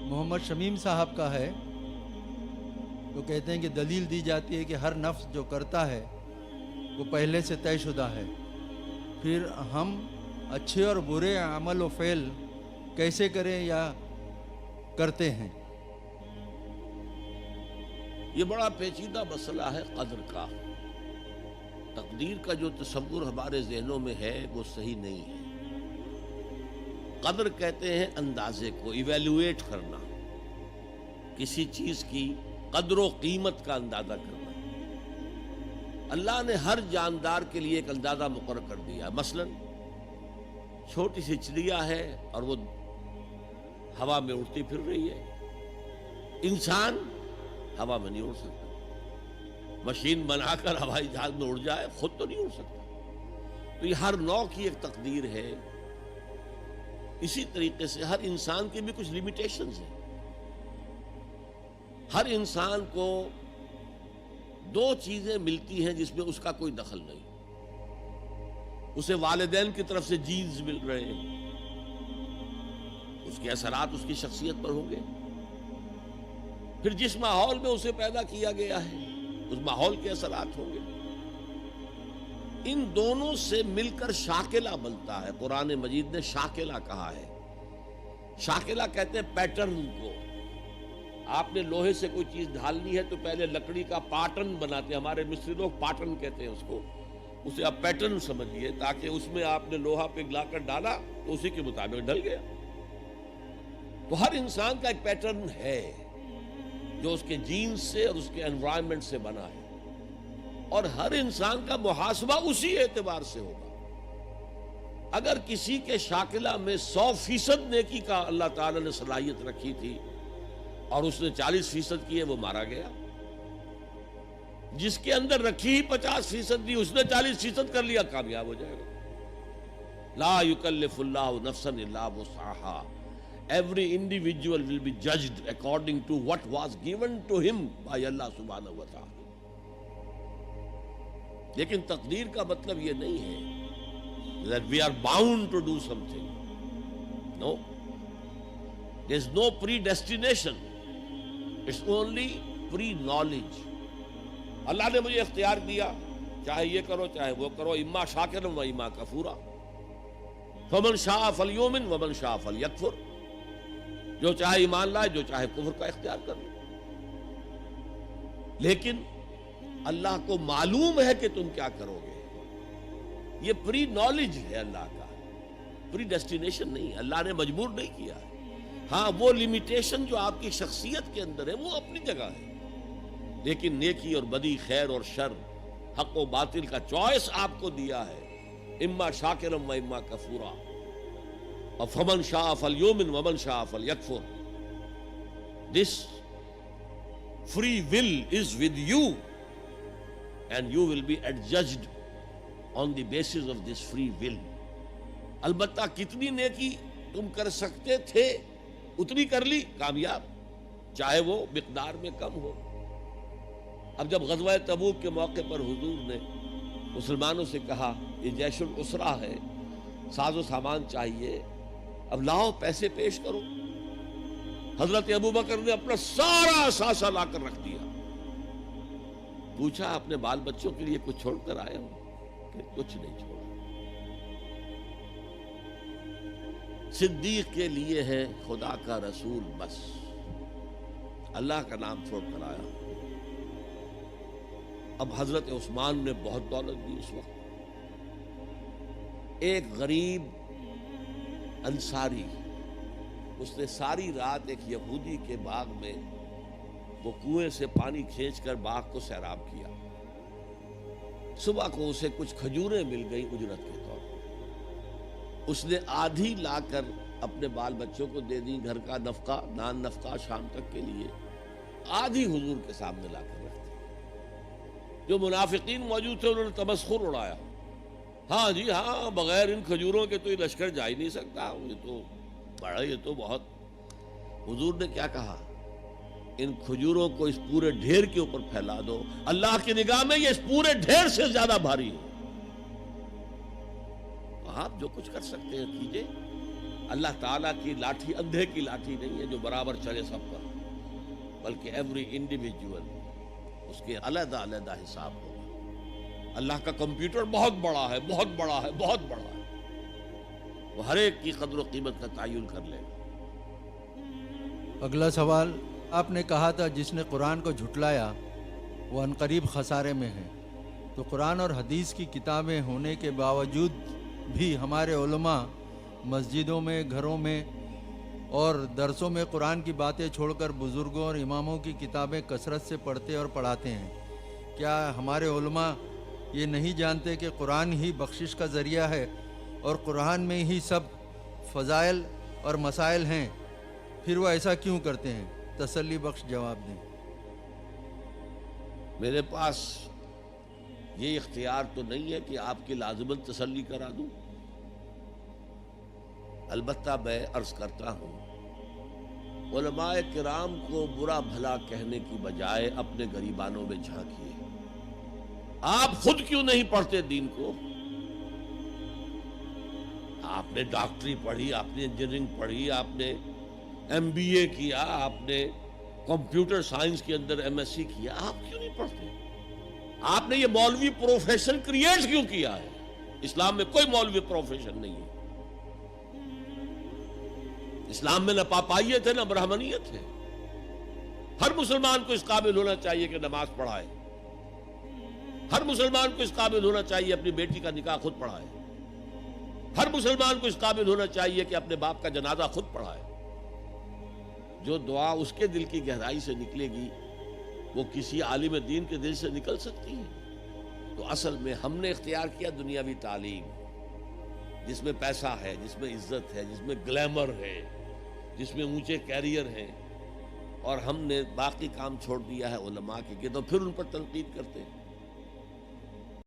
محمد شمیم صاحب کا ہے، تو کہتے ہیں کہ دلیل دی جاتی ہے کہ ہر نفس جو کرتا ہے وہ پہلے سے طے شدہ ہے، پھر ہم اچھے اور برے عمل و فعل کیسے کریں یا کرتے ہیں؟ یہ بڑا پیچیدہ مسئلہ ہے قدر کا۔ تقدیر کا جو تصور ہمارے ذہنوں میں ہے وہ صحیح نہیں ہے۔ قدر کہتے ہیں اندازے کو، ایویلویٹ کرنا، کسی چیز کی قدر و قیمت کا اندازہ کرنا۔ اللہ نے ہر جاندار کے لیے ایک اندازہ مقرر کر دیا۔ مثلا چھوٹی سی چڑیا ہے اور وہ ہوا میں اڑتی پھر رہی ہے، انسان ہوا میں نہیں اڑ سکتا۔ مشین بنا کر ہوائی جہاز میں اڑ جائے، خود تو نہیں اڑ سکتا۔ تو یہ ہر نوع کی ایک تقدیر ہے۔ اسی طریقے سے ہر انسان کی بھی کچھ لیمیٹیشنز ہیں۔ ہر انسان کو دو چیزیں ملتی ہیں جس میں اس کا کوئی دخل نہیں۔ اسے والدین کی طرف سے جینز مل رہے ہیں، اس کے اثرات اس کی شخصیت پر ہوں گے۔ پھر جس ماحول میں اسے پیدا کیا گیا ہے اس ماحول کے اثرات ہوں گے۔ ان دونوں سے مل کر شاکلہ بنتا ہے۔ قرآن مجید نے شاکلہ کہا ہے۔ شاکلہ کہتے ہیں پیٹرن کو۔ آپ نے لوہے سے کوئی چیز ڈھالنی ہے تو پہلے لکڑی کا پاٹن بناتے ہیں، ہمارے مصری لوگ پاٹن کہتے ہیں اس کو۔ اسے آپ پیٹرن سمجھیے، تاکہ اس میں آپ نے لوہا پگھلا کر ڈالا تو اسی کے مطابق ڈھل گیا۔ تو ہر انسان کا ایک پیٹرن ہے جو اس کے جینز سے اور اس کے انوائرمنٹ سے بنا ہے، اور ہر انسان کا محاسبہ اسی اعتبار سے ہوگا۔ اگر کسی کے شاکلہ میں 100% نیکی کا اللہ تعالی نے صلاحیت رکھی تھی اور اس نے 40% کی ہے، وہ مارا گیا۔ جس کے اندر رکھی ہی 50% تھی، اس نے 40% کر لیا، کامیاب ہو جائے گا۔ لا یکلف اللہ نفسا الا وسعها۔ Every individual will be judged according to what was given to him by Allah subhanahu wa ta'ala۔ لیکن تقدیر کا مطلب یہ نہیں ہے that we are bound to do something. No. There is no predestination. It's only pre-knowledge. اللہ نے مجھے اختیار دیا، چاہے یہ کرو چاہے وہ کرو، اما شاکرا و اما کفورا، فمن شاء فلیؤمن ومن شاء فلیکفر۔ جو چاہے ایمان لائے، جو چاہے کفر کا اختیار کر لے۔ لیکن اللہ کو معلوم ہے کہ تم کیا کرو گے۔ یہ پری نالج ہے اللہ کا، پری ڈیسٹینیشن نہیں۔ اللہ نے مجبور نہیں کیا ہے۔ ہاں، وہ لمیٹیشن جو آپ کی شخصیت کے اندر ہے وہ اپنی جگہ ہے، لیکن نیکی اور بدی، خیر اور شر، حق و باطل کا چوائس آپ کو دیا ہے، اما شاکرم و اما کفورا، اور فمن شاء فلیؤمن ومن شاء فلیکفر۔ This free will is with you and you will be adjudged on the basis of this free will۔ البتہ کتنی نیکی تم کر سکتے تھے اتنی کر لی، کامیاب، چاہے وہ مقدار میں کم ہو۔ اب جب غزوہ تبوک کے موقع پر حضور نے مسلمانوں سے کہا یہ جیش العسرہ ہے، ساز و سامان چاہیے، اب لاؤ پیسے پیش کرو، حضرت ابوبکر نے اپنا سارا اثاثہ لا کر رکھ دیا۔ پوچھا اپنے بال بچوں کے لیے کچھ چھوڑ کر آئے ہو؟ کہ کچھ نہیں چھوڑا۔ صدیق کے لیے ہے خدا کا رسول، بس اللہ کا نام چھوڑ کر آیا۔ اب حضرت عثمان نے بہت دولت دی اس وقت۔ ایک غریب انصاری، اس نے ساری رات ایک یہودی کے باغ میں وہ کنویں سے پانی کھینچ کر باغ کو سیراب کیا۔ صبح کو اسے کچھ کھجوریں مل گئی اجرت کے طور پر۔ اس نے آدھی لا کر اپنے بال بچوں کو دے دی، گھر کا نفقہ، نان نفقہ شام تک کے لیے، آدھی حضور کے سامنے لا کر رکھ دی۔ جو منافقین موجود تھے انہوں نے تمسخر اڑایا، ہاں جی ہاں، بغیر ان کھجوروں کے تو یہ لشکر جا ہی نہیں سکتا، یہ تو بڑا، یہ تو بہت۔ حضور نے کیا کہا؟ ان کھجوروں کو اس پورے ڈھیر کے اوپر پھیلا دو، اللہ کی نگاہ میں یہ اس پورے ڈھیر سے زیادہ بھاری ہے۔ آپ جو کچھ کر سکتے ہیں کیجئے، اللہ تعالیٰ کی لاٹھی اندھے کی لاٹھی نہیں ہے جو برابر چلے سب پر، بلکہ ایوری انڈیویجول اس کے علیحدہ علیحدہ حساب ہوگا۔ اللہ کا کمپیوٹر بہت بڑا ہے، بہت بڑا ہے، بہت بڑا ہے، وہ ہر ایک کی قدر و قیمت کا تعین کر لے گا۔ اگلا سوال، آپ نے کہا تھا جس نے قرآن کو جھٹلایا وہ عنقریب خسارے میں ہے، تو قرآن اور حدیث کی کتابیں ہونے کے باوجود بھی ہمارے علماء مسجدوں میں، گھروں میں اور درسوں میں قرآن کی باتیں چھوڑ کر بزرگوں اور اماموں کی کتابیں کثرت سے پڑھتے اور پڑھاتے ہیں۔ کیا ہمارے علماء یہ نہیں جانتے کہ قرآن ہی بخشش کا ذریعہ ہے اور قرآن میں ہی سب فضائل اور مسائل ہیں؟ پھر وہ ایسا کیوں کرتے ہیں؟ تسلی بخش جواب دیں۔ میرے پاس یہ اختیار تو نہیں ہے کہ آپ کی لازماً تسلی کرا دوں، البتہ میں عرض کرتا ہوں، علماء کرام کو برا بھلا کہنے کی بجائے اپنے گریبانوں میں جھانکیے۔ آپ خود کیوں نہیں پڑھتے دین کو؟ آپ نے ڈاکٹری پڑھی، آپ نے انجینئرنگ پڑھی، آپ نے MBA کیا، آپ نے کمپیوٹر سائنس کے اندر MSc کیا، آپ کیوں نہیں پڑھتے؟ آپ نے یہ مولوی پروفیشن کریٹ کیوں کیا ہے؟ اسلام میں کوئی مولوی پروفیشن نہیں ہے۔ اسلام میں نہ پاپائیت ہے نہ برہمنیت ہے۔ ہر مسلمان کو اس قابل ہونا چاہیے کہ نماز پڑھائے، ہر مسلمان کو اس قابل ہونا چاہیے اپنی بیٹی کا نکاح خود پڑھائے، ہر مسلمان کو اس قابل ہونا چاہیے کہ اپنے باپ کا جنازہ خود پڑھائے۔ جو دعا اس کے دل کی گہرائی سے نکلے گی وہ کسی عالم دین کے دل سے نکل سکتی ہے۔ تو اصل میں ہم نے اختیار کیا دنیاوی تعلیم، جس میں پیسہ ہے، جس میں عزت ہے، جس میں گلیمر ہے، جس میں اونچے کیریئر ہیں، اور ہم نے باقی کام چھوڑ دیا ہے علماء کے، تو پھر ان پر تنقید کرتے ہیں۔